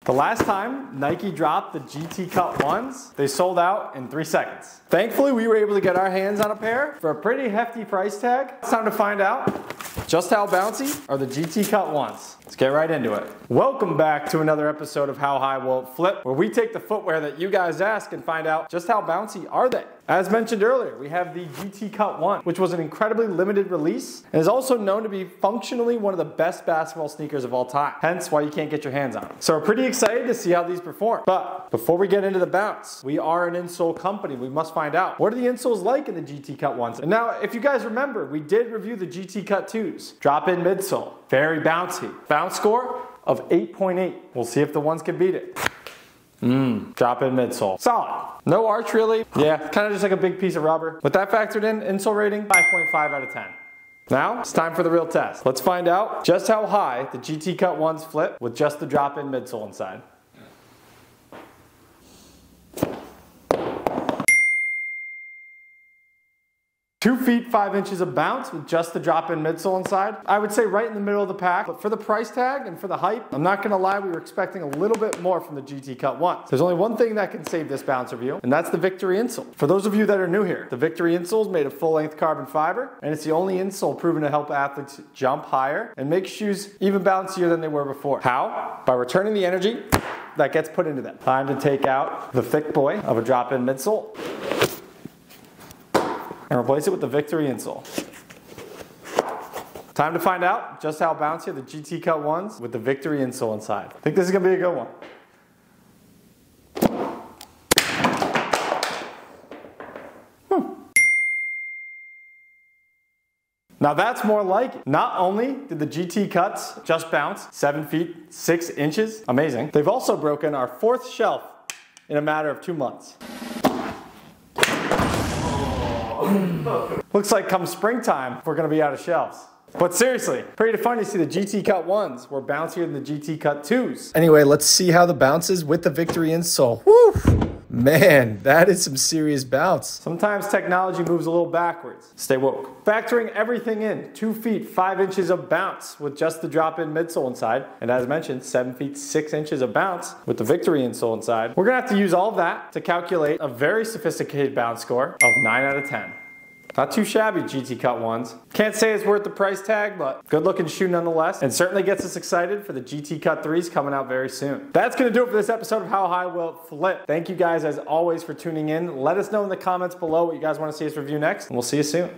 The last time Nike dropped the GT Cut 1s, they sold out in 3 seconds. Thankfully, we were able to get our hands on a pair for a pretty hefty price tag. It's time to find out just how bouncy are the GT Cut 1s. Let's get right into it. Welcome back to another episode of How High Will It Flip, where we take the footwear that you guys ask and find out just how bouncy are they. As mentioned earlier, we have the GT Cut 1, which was an incredibly limited release and is also known to be functionally one of the best basketball sneakers of all time, hence why you can't get your hands on them. So we're pretty excited to see how these perform. But before we get into the bounce, we are an insole company. We must find out, what are the insoles like in the GT Cut 1s? And now, if you guys remember, we did review the GT Cut 2s. Drop-in midsole, very bouncy. Bounce score of 8.8. We'll see if the ones can beat it. Drop-in midsole. Solid. No arch really. Yeah, kind of just like a big piece of rubber. With that factored in, insole rating, 5.5 out of 10. Now, it's time for the real test. Let's find out just how high the GT Cut 1s flip with just the drop-in midsole inside. Two feet, 5 inches of bounce with just the drop-in midsole inside. I would say right in the middle of the pack, but for the price tag and for the hype, I'm not gonna lie, we were expecting a little bit more from the GT Cut 1. There's only one thing that can save this bounce review, and that's the VKTRY Insole. For those of you that are new here, the VKTRY Insole is made of full-length carbon fiber, and it's the only insole proven to help athletes jump higher and make shoes even bouncier than they were before. How? By returning the energy that gets put into them. Time to take out the thick boy of a drop-in midsole and replace it with the VKTRY Insole. Time to find out just how bouncy are the GT Cut 1s with the VKTRY Insole inside. I think this is gonna be a good one. Now that's more like it. Not only did the GT Cuts just bounce 7 feet, 6 inches, amazing, they've also broken our 4th shelf in a matter of 2 months. Looks like come springtime, we're gonna be out of shelves. But seriously, pretty funny to see the GT Cut 1s were bouncier than the GT Cut 2s. Anyway, let's see how the bounces with the VKTRY Insole. Woo! Man, that is some serious bounce. Sometimes technology moves a little backwards. Stay woke. Factoring everything in, 2 feet, 5 inches of bounce with just the drop-in midsole inside, and as mentioned, 7 feet, 6 inches of bounce with the VKTRY Insole inside. We're gonna have to use all of that to calculate a very sophisticated bounce score of 9 out of 10. Not too shabby, GT Cut 1s. Can't say it's worth the price tag, but good looking shoe nonetheless, and certainly gets us excited for the GT Cut 3s coming out very soon. That's gonna do it for this episode of How High Will It Flip. Thank you guys as always for tuning in. Let us know in the comments below what you guys wanna see us review next, and we'll see you soon.